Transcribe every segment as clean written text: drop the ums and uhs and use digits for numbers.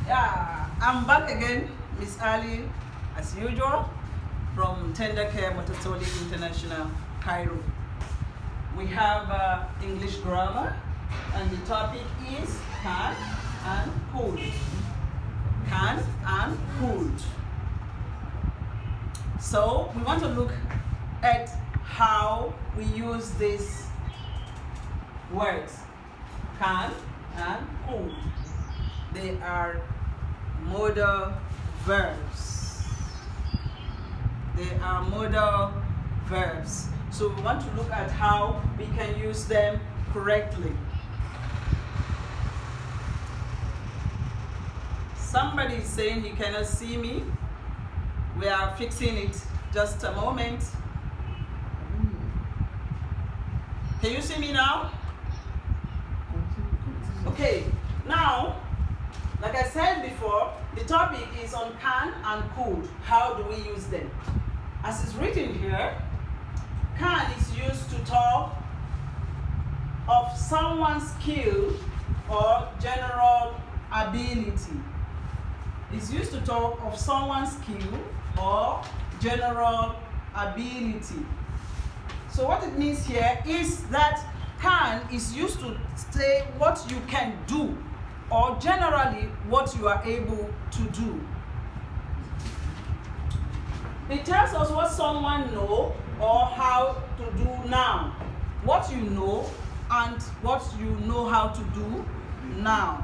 Yeah, I'm back again, Miss Ali, as usual, from Tender Care MOTORSTOLIC International, Cairo. We have English grammar, and the topic is can and could. Can and could. So we want to look at how we use these words, can and could. They are modal verbs. They are modal verbs. So we want to look at how we can use them correctly. Somebody is saying he cannot see me. We are fixing it. Just a moment. Can you see me now? Okay. Now, like I said before, the topic is on can and could. How do we use them? As it's written here, can is used to talk of someone's skill or general ability. It's used to talk of someone's skill or general ability. So what it means here is that can is used to say what you can do, or generally what you are able to do. It tells us what someone knows or how to do now. What you know and what you know how to do now.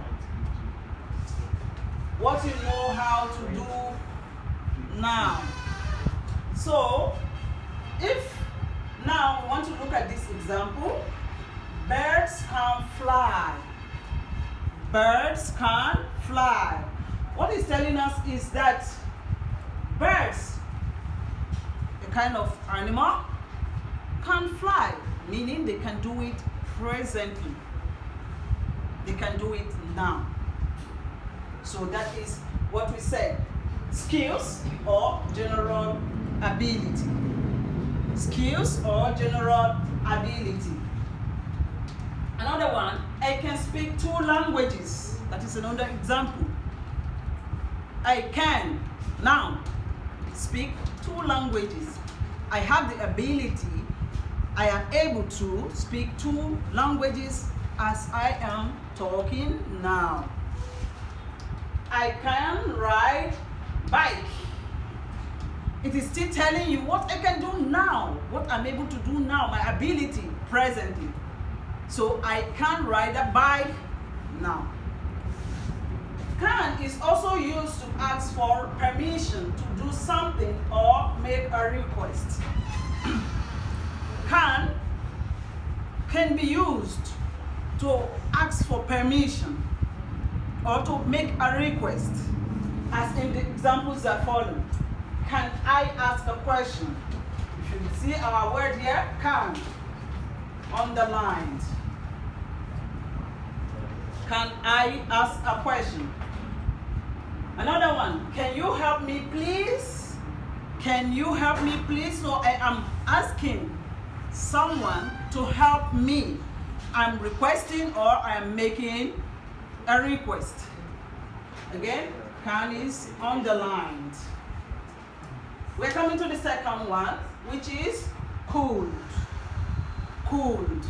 What you know how to do now. So, if now we want to look at this example, birds can fly. Birds can fly. What it's telling us is that birds, a kind of animal, can fly, meaning they can do it presently. They can do it now. So that is what we said. Skills or general ability. Skills or general ability. Another one, I can speak 2 languages. That is another example. I can now speak 2 languages. I have the ability, I am able to speak 2 languages as I am talking now. I can ride bike. It is still telling you what I can do now, what I'm able to do now, my ability presently. So I can ride a bike now. Can is also used to ask for permission to do something or make a request. Can be used to ask for permission or to make a request, as in the examples that follow. Can I ask a question? If you see our word here, can, underlined. Can I ask a question? Another one, can you help me please? Can you help me please? So I am asking someone to help me. I'm requesting or I am making a request. Again, can is underlined. We're coming to the second one, which is could. Could.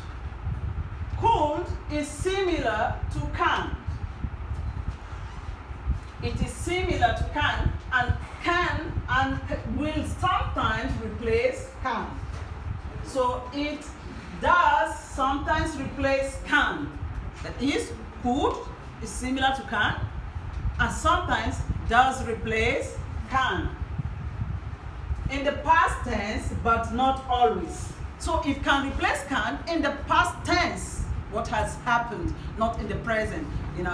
Could is similar to can. It is similar to can and will sometimes replace can. So it does sometimes replace can. That is, could is similar to can and sometimes does replace can. In the past tense, but not always. So it can replace can in the past tense, what has happened, not in the present. In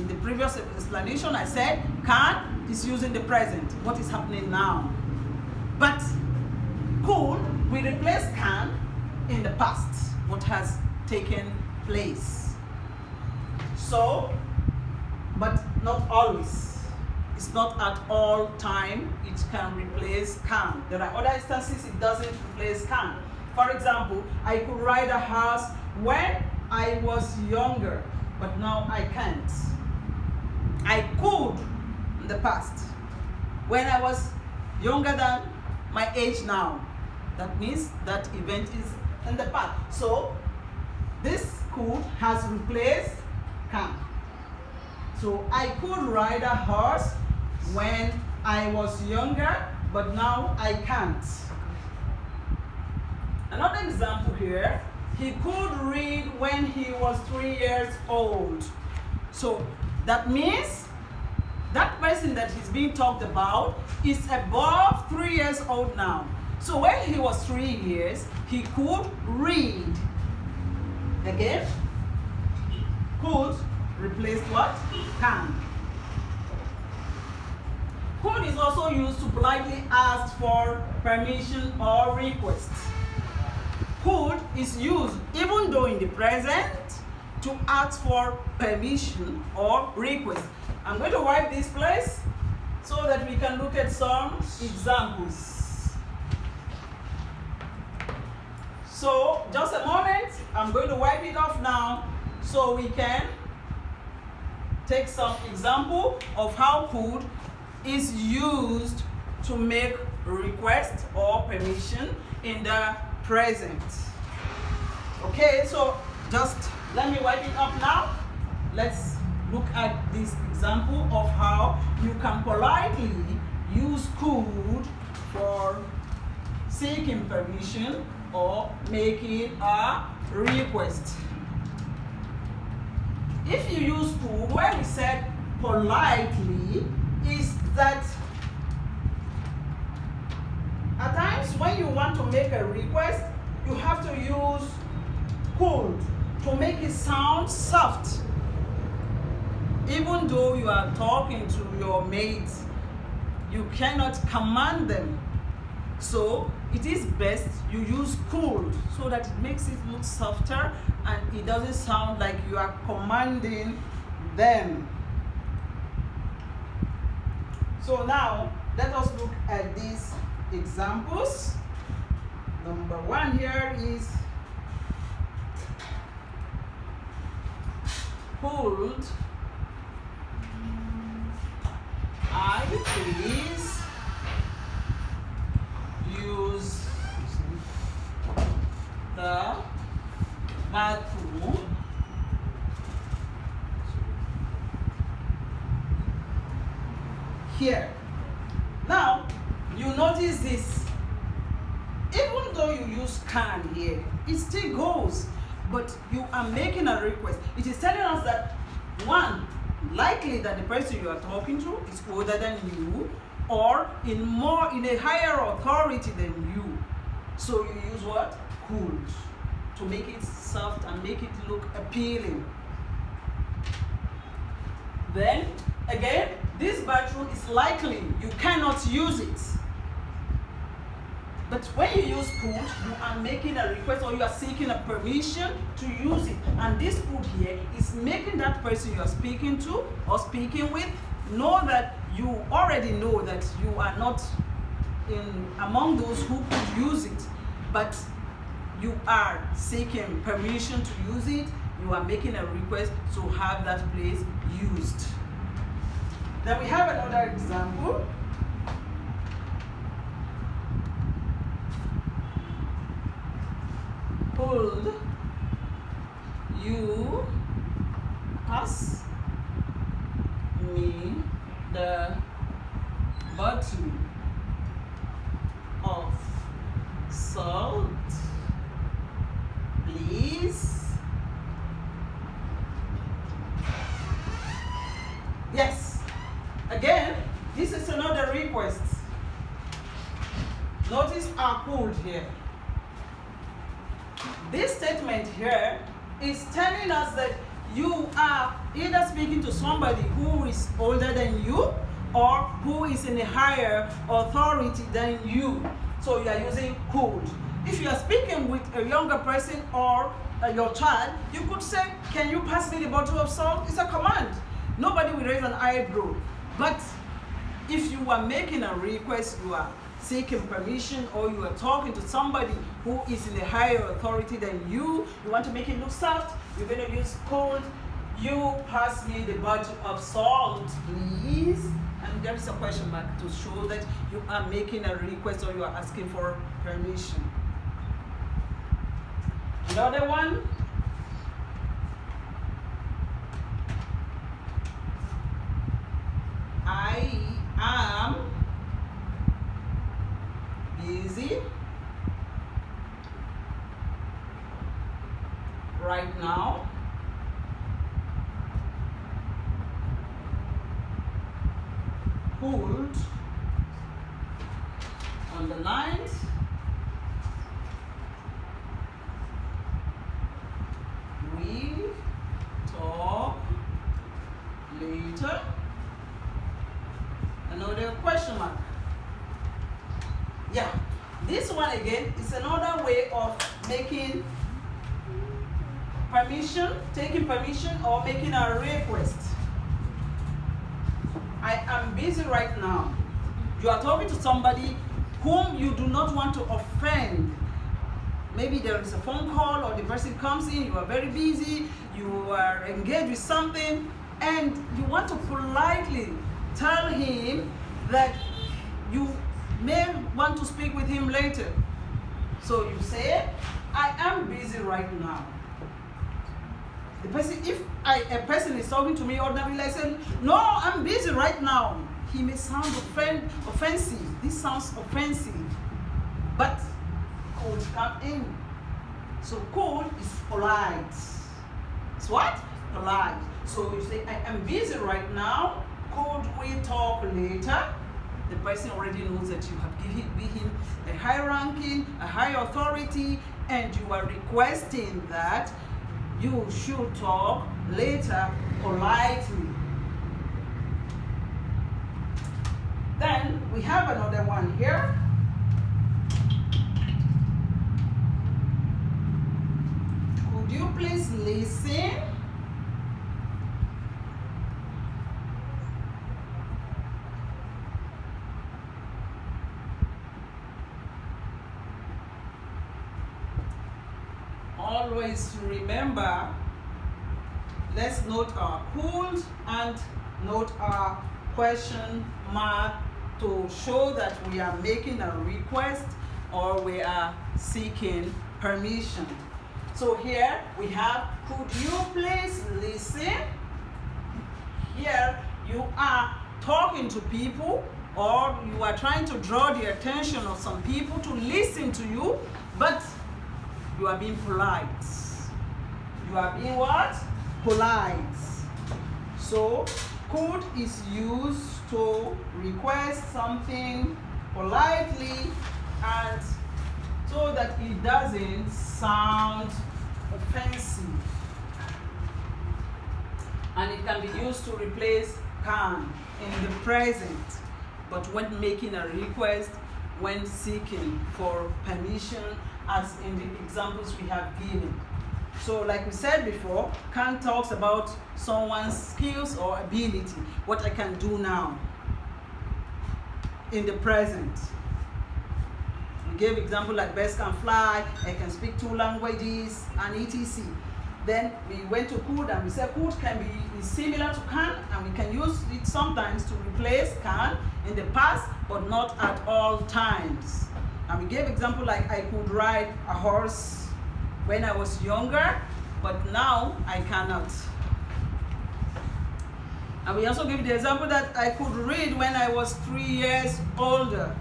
the previous explanation, I said can is used in the present, what is happening now. But could will replace can in the past, what has taken place. So, but not always. It's not at all time it can replace can. There are other instances it doesn't replace can. For example, I could ride a horse when I was younger, but now I can't. I could in the past. When I was younger than my age now. That means that event is in the past. So this could has replaced can. So I could ride a horse when I was younger, but now I can't. Another example here, he could read when he was 3 years old. So that means that person that is being talked about is above 3 years old now. So when he was 3 years, he could read. Again, could replaced what? Can. Could is also used to politely ask for permission or request. Could is used even though in the present to ask for permission or request. I'm going to wipe this place so that we can look at some examples. So just a moment, I'm going to wipe it off now so we can take some example of how could is used to make request or permission in the present. Okay, so just let me wipe it up now. Let's look at this example of how you can politely use could for seeking permission or making a request. If you use could, when we said politely, is that at times when you want to make a request, you have to use could to make it sound soft. Even though you are talking to your mates, you cannot command them. So it is best you use could so that it makes it look softer and it doesn't sound like you are commanding them. So now let us look at these examples. Number one here is could I please use the bathroom here. Now you notice this, even though you use can here, it still goes, but you are making a request. It is telling us that one, likely that the person you are talking to is older than you or in a higher authority than you. So you use what? Could to make it soft and make it look appealing. Then again, this bathroom is likely you cannot use it. But when you use could, you are making a request or you are seeking a permission to use it. And this could here is making that person you are speaking to or speaking with know that you already know that you are not among those who could use it, but you are seeking permission to use it. You are making a request to have that place used. Then we have another example. Could you pass me the bottle of salt, please? Yes. Again, this is another request. Notice our could here. This statement here is telling us that you are either speaking to somebody who is older than you or who is in a higher authority than you. So you are using could. If you are speaking with a younger person or your child, you could say, can you pass me the bottle of salt? It's a command. Nobody will raise an eyebrow. But if you are making a request, you are seeking permission, or you are talking to somebody who is in a higher authority than you want to make it look soft, you're going to use could. you pass me the bottle of salt, please? And there is a question mark to show that you are making a request or you are asking for permission. Another one. I am busy right now. Could underlined. We talk later. Another question mark. Yeah, this one again is another way of making permission, taking permission or making a request. I am busy right now. You are talking to somebody whom you do not want to offend. Maybe there is a phone call or the person comes in, you are very busy, you are engaged with something, and you want to politely tell him that you may want to speak with him later. So you say, I am busy right now. The person, if a person is talking to me ordinarily, I say, no, I'm busy right now. He may sound offensive. This sounds offensive. But could come in. So could is polite. It's what? Polite. So you say, I am busy right now. Could we talk later? The person already knows that you have given him a high ranking, a high authority, and you are requesting that you should talk later politely. Then we have another one here. Could you please listen? Always remember, let's note our could and note our question mark to show that we are making a request or we are seeking permission. So here we have, could you please listen? Here you are talking to people or you are trying to draw the attention of some people to listen to you, but you are being polite. You are being what? Polite. So, could is used to request something politely and so that it doesn't sound offensive. And it can be used to replace can in the present, but when making a request, when seeking for permission, as in the examples we have given. So like we said before, can talks about someone's skills or ability, what I can do now in the present. We gave example like birds can fly, I can speak 2 languages, and etc. Then we went to could and we said could can be similar to can, and we can use it sometimes to replace can in the past, but not at all times. And we gave example like I could ride a horse when I was younger, but now I cannot. And we also gave the example that I could read when I was 3 years older.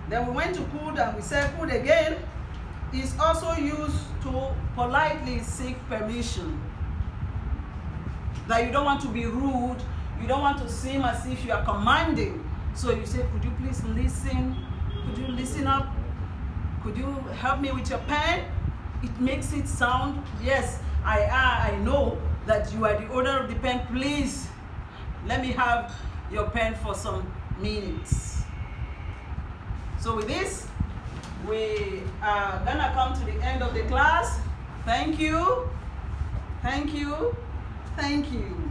Then we went to could and we said could again is also used to politely seek permission. That you don't want to be rude, you don't want to seem as if you are commanding. So you say, could you please listen? Could you listen up? Could you help me with your pen? It makes it sound, yes, I know that you are the owner of the pen. Please, let me have your pen for some minutes. So with this, we are gonna come to the end of the class. Thank you. Thank you. Thank you.